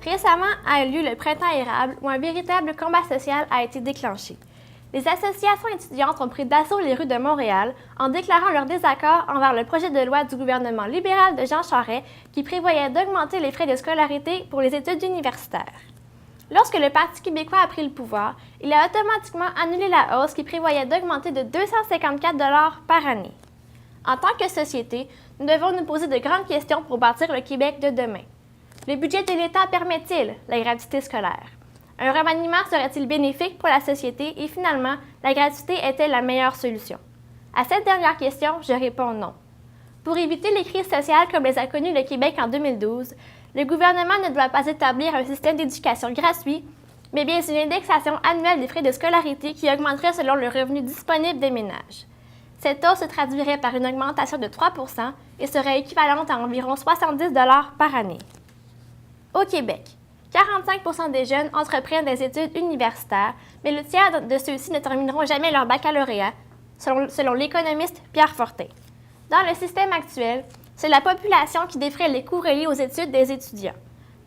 Récemment a eu lieu le Printemps érable où un véritable combat social a été déclenché. Les associations étudiantes ont pris d'assaut les rues de Montréal en déclarant leur désaccord envers le projet de loi du gouvernement libéral de Jean Charest qui prévoyait d'augmenter les frais de scolarité pour les études universitaires. Lorsque le Parti québécois a pris le pouvoir, il a automatiquement annulé la hausse qui prévoyait d'augmenter de 254 $ par année. En tant que société, nous devons nous poser de grandes questions pour bâtir le Québec de demain. Le budget de l'État permet-il la gratuité scolaire? Un remaniement serait-il bénéfique pour la société et finalement, la gratuité est-elle la meilleure solution? À cette dernière question, je réponds non. Pour éviter les crises sociales comme les a connues le Québec en 2012, le gouvernement ne doit pas établir un système d'éducation gratuit, mais bien une indexation annuelle des frais de scolarité qui augmenterait selon le revenu disponible des ménages. Cette hausse se traduirait par une augmentation de 3 % et serait équivalente à environ 70 $ par année. Au Québec, 45 % des jeunes entreprennent des études universitaires, mais le tiers de ceux-ci ne termineront jamais leur baccalauréat, selon l'économiste Pierre Fortin. Dans le système actuel, c'est la population qui défraie les coûts reliés aux études des étudiants.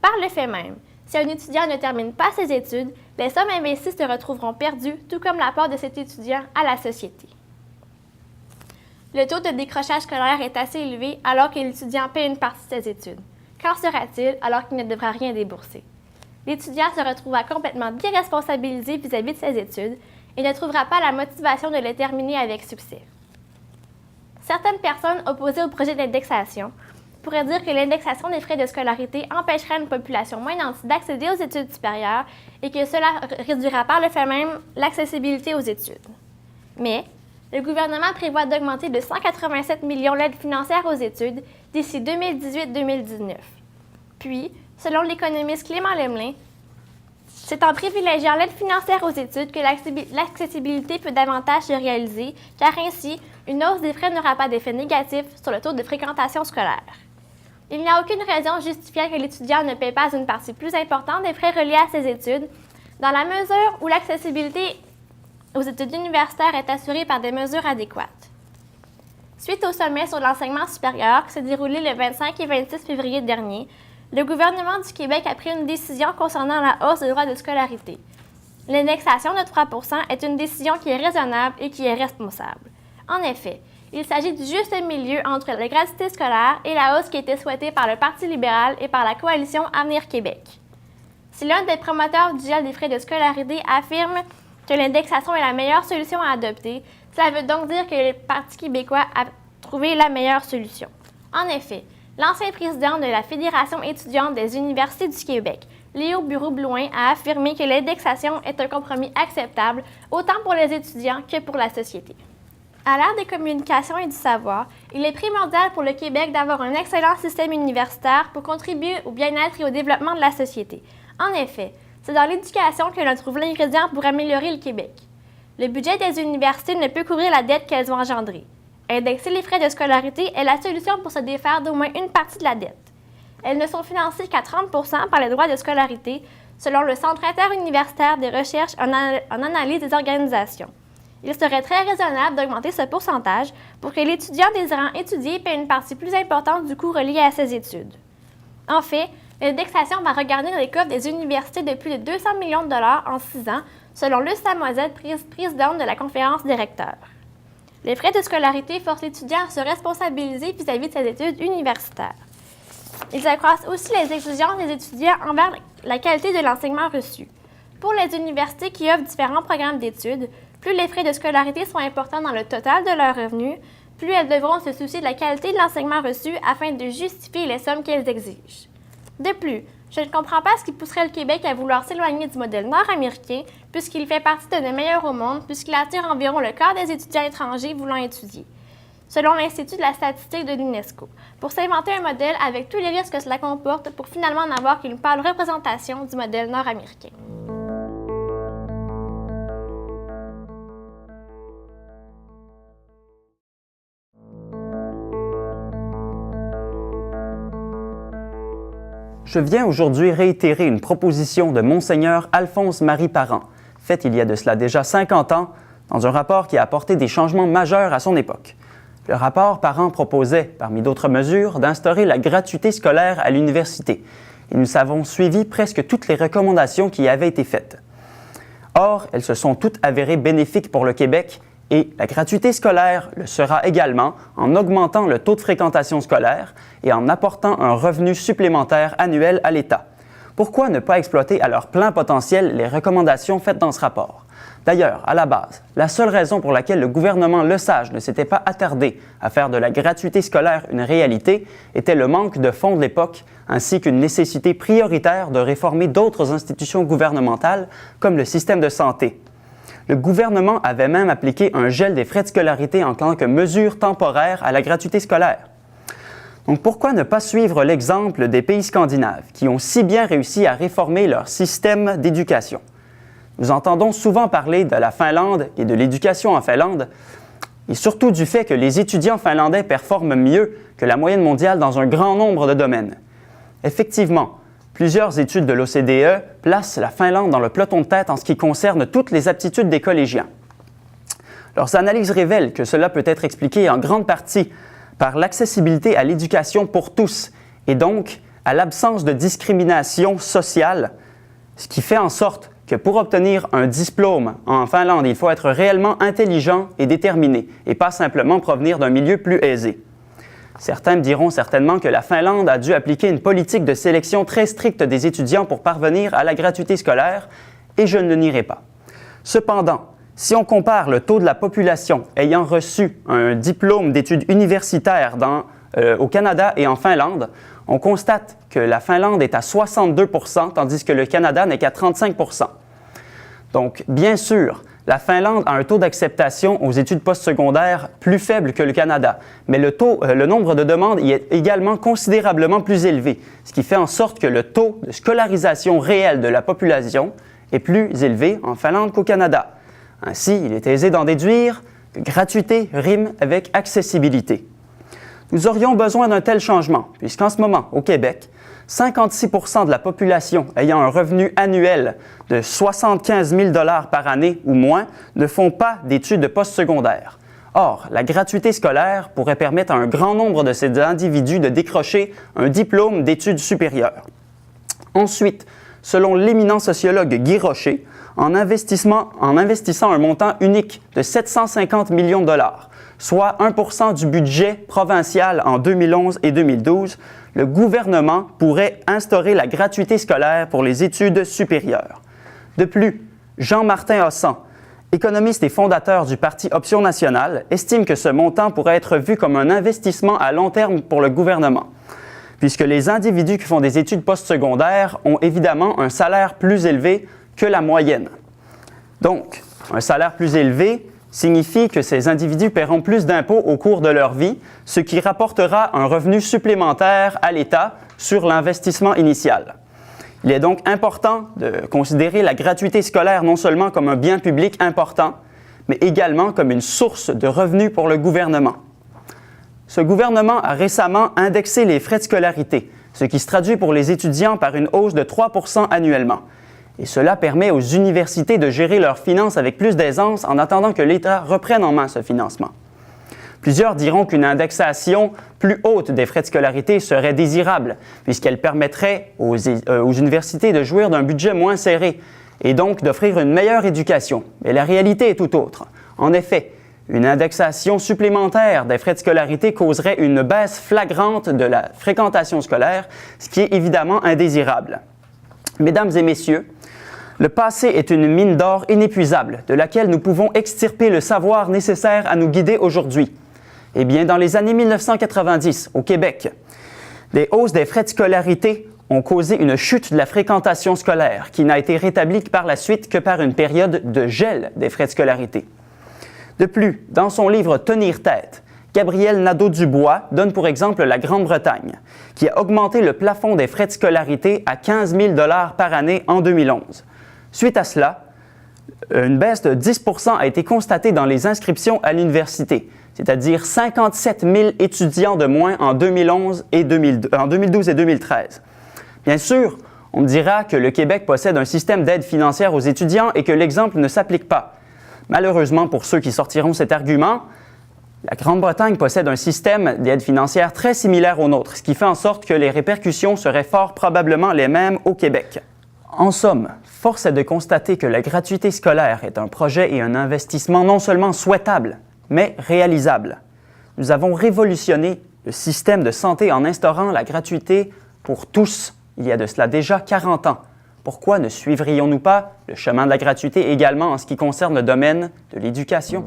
Par le fait même, si un étudiant ne termine pas ses études, les sommes investies se retrouveront perdues, tout comme l'apport de cet étudiant à la société. Le taux de décrochage scolaire est assez élevé alors que l'étudiant paie une partie de ses études. Qu'en sera-t-il alors qu'il ne devra rien débourser? L'étudiant se retrouvera complètement déresponsabilisé vis-à-vis de ses études et ne trouvera pas la motivation de les terminer avec succès. Certaines personnes opposées au projet d'indexation pourraient dire que l'indexation des frais de scolarité empêcherait une population moins nantie d'accéder aux études supérieures et que cela réduira par le fait même l'accessibilité aux études. Mais le gouvernement prévoit d'augmenter de 187 millions l'aide financière aux études d'ici 2018-2019. Puis, selon l'économiste Clément Lemelin, c'est en privilégiant l'aide financière aux études que l'accessibilité peut davantage se réaliser, car ainsi, une hausse des frais n'aura pas d'effet négatif sur le taux de fréquentation scolaire. Il n'y a aucune raison justifiant que l'étudiant ne paie pas une partie plus importante des frais reliés à ses études, dans la mesure où l'accessibilité aux études universitaires est assurée par des mesures adéquates. Suite au sommet sur l'enseignement supérieur qui s'est déroulé le 25 et 26 février dernier, le gouvernement du Québec a pris une décision concernant la hausse des droits de scolarité. L'indexation de 3 % est une décision qui est raisonnable et qui est responsable. En effet, il s'agit du juste milieu entre la gratuité scolaire et la hausse qui était souhaitée par le Parti libéral et par la coalition Avenir Québec. Si l'un des promoteurs du gel des frais de scolarité affirme que l'indexation est la meilleure solution à adopter, cela veut donc dire que le Parti québécois a trouvé la meilleure solution. En effet, l'ancien président de la Fédération étudiante des universités du Québec, Léo Bureau-Blouin, a affirmé que l'indexation est un compromis acceptable autant pour les étudiants que pour la société. À l'ère des communications et du savoir, il est primordial pour le Québec d'avoir un excellent système universitaire pour contribuer au bien-être et au développement de la société. En effet, c'est dans l'éducation que l'on trouve l'ingrédient pour améliorer le Québec. Le budget des universités ne peut couvrir la dette qu'elles ont engendrée. Indexer les frais de scolarité est la solution pour se défaire d'au moins une partie de la dette. Elles ne sont financées qu'à 30 % par les droits de scolarité, selon le Centre interuniversitaire des recherches en analyse des organisations. Il serait très raisonnable d'augmenter ce pourcentage pour que l'étudiant désirant étudier paie une partie plus importante du coût relié à ses études. En fait, l'indexation va regarder les coffres des universités de plus de 200 millions de $ en 6 ans, selon Luce Samoisette, présidente de la conférence des recteurs. Les frais de scolarité forcent l'étudiant à se responsabiliser vis-à-vis de ses études universitaires. Ils accroissent aussi les exigences des étudiants envers la qualité de l'enseignement reçu. Pour les universités qui offrent différents programmes d'études, plus les frais de scolarité sont importants dans le total de leurs revenus, plus elles devront se soucier de la qualité de l'enseignement reçu afin de justifier les sommes qu'elles exigent. De plus, je ne comprends pas ce qui pousserait le Québec à vouloir s'éloigner du modèle nord-américain, puisqu'il fait partie de nos meilleurs au monde, puisqu'il attire environ le quart des étudiants étrangers voulant étudier, selon l'Institut de la statistique de l'UNESCO, pour s'inventer un modèle avec tous les risques que cela comporte pour finalement n'avoir qu'une pâle représentation du modèle nord-américain. Je viens aujourd'hui réitérer une proposition de Monseigneur Alphonse-Marie Parent, faite il y a de cela déjà 50 ans, dans un rapport qui a apporté des changements majeurs à son époque. Le rapport Parent proposait, parmi d'autres mesures, d'instaurer la gratuité scolaire à l'université, et nous avons suivi presque toutes les recommandations qui y avaient été faites. Or, elles se sont toutes avérées bénéfiques pour le Québec et la gratuité scolaire le sera également en augmentant le taux de fréquentation scolaire et en apportant un revenu supplémentaire annuel à l'État. Pourquoi ne pas exploiter à leur plein potentiel les recommandations faites dans ce rapport? D'ailleurs, à la base, la seule raison pour laquelle le gouvernement Lesage ne s'était pas attardé à faire de la gratuité scolaire une réalité était le manque de fonds de l'époque, ainsi qu'une nécessité prioritaire de réformer d'autres institutions gouvernementales, comme le système de santé. Le gouvernement avait même appliqué un gel des frais de scolarité en tant que mesure temporaire à la gratuité scolaire. Donc pourquoi ne pas suivre l'exemple des pays scandinaves qui ont si bien réussi à réformer leur système d'éducation? Nous entendons souvent parler de la Finlande et de l'éducation en Finlande, et surtout du fait que les étudiants finlandais performent mieux que la moyenne mondiale dans un grand nombre de domaines. Effectivement, plusieurs études de l'OCDE placent la Finlande dans le peloton de tête en ce qui concerne toutes les aptitudes des collégiens. Leurs analyses révèlent que cela peut être expliqué en grande partie par l'accessibilité à l'éducation pour tous et donc à l'absence de discrimination sociale, ce qui fait en sorte que pour obtenir un diplôme en Finlande, il faut être réellement intelligent et déterminé et pas simplement provenir d'un milieu plus aisé. Certains me diront certainement que la Finlande a dû appliquer une politique de sélection très stricte des étudiants pour parvenir à la gratuité scolaire et je ne le nierai pas. Cependant, si on compare le taux de la population ayant reçu un diplôme d'études universitaires au Canada et en Finlande, on constate que la Finlande est à 62 %, tandis que le Canada n'est qu'à 35 %. Donc, bien sûr, la Finlande a un taux d'acceptation aux études postsecondaires plus faible que le Canada, mais le nombre de demandes y est également considérablement plus élevé, ce qui fait en sorte que le taux de scolarisation réel de la population est plus élevé en Finlande qu'au Canada. Ainsi, il est aisé d'en déduire que gratuité rime avec accessibilité. Nous aurions besoin d'un tel changement, puisqu'en ce moment, au Québec, 56 % de la population ayant un revenu annuel de 75 000 $ par année ou moins ne font pas d'études postsecondaires. Or, la gratuité scolaire pourrait permettre à un grand nombre de ces individus de décrocher un diplôme d'études supérieures. Ensuite, selon l'éminent sociologue Guy Rocher, en investissant un montant unique de 750 millions de dollars, soit 1 % du budget provincial en 2011 et 2012, le gouvernement pourrait instaurer la gratuité scolaire pour les études supérieures. De plus, Jean-Martin Hossan, économiste et fondateur du parti Option nationale, estime que ce montant pourrait être vu comme un investissement à long terme pour le gouvernement, puisque les individus qui font des études postsecondaires ont évidemment un salaire plus élevé que la moyenne. Donc, un salaire plus élevé signifie que ces individus paieront plus d'impôts au cours de leur vie, ce qui rapportera un revenu supplémentaire à l'État sur l'investissement initial. Il est donc important de considérer la gratuité scolaire non seulement comme un bien public important, mais également comme une source de revenus pour le gouvernement. Ce gouvernement a récemment indexé les frais de scolarité, ce qui se traduit pour les étudiants par une hausse de 3 % annuellement. Et cela permet aux universités de gérer leurs finances avec plus d'aisance en attendant que l'État reprenne en main ce financement. Plusieurs diront qu'une indexation plus haute des frais de scolarité serait désirable, puisqu'elle permettrait aux universités de jouir d'un budget moins serré et donc d'offrir une meilleure éducation. Mais la réalité est tout autre. En effet, une indexation supplémentaire des frais de scolarité causerait une baisse flagrante de la fréquentation scolaire, ce qui est évidemment indésirable. Mesdames et messieurs, le passé est une mine d'or inépuisable de laquelle nous pouvons extirper le savoir nécessaire à nous guider aujourd'hui. Eh bien, dans les années 1990, au Québec, les hausses des frais de scolarité ont causé une chute de la fréquentation scolaire qui n'a été rétablie par la suite que par une période de gel des frais de scolarité. De plus, dans son livre « Tenir tête », Gabriel Nadeau-Dubois donne pour exemple la Grande-Bretagne, qui a augmenté le plafond des frais de scolarité à 15 000 $ par année en 2011. Suite à cela, une baisse de 10 % a été constatée dans les inscriptions à l'université, c'est-à-dire 57 000 étudiants de moins en 2012 et 2013. Bien sûr, on me dira que le Québec possède un système d'aide financière aux étudiants et que l'exemple ne s'applique pas. Malheureusement, pour ceux qui sortiront cet argument, La Grande-Bretagne possède un système d'aide financière très similaire au nôtre, ce qui fait en sorte que les répercussions seraient fort probablement les mêmes au Québec. En somme, force est de constater que la gratuité scolaire est un projet et un investissement non seulement souhaitable, mais réalisable. Nous avons révolutionné le système de santé en instaurant la gratuité pour tous il y a de cela déjà 40 ans. Pourquoi ne suivrions-nous pas le chemin de la gratuité également en ce qui concerne le domaine de l'éducation?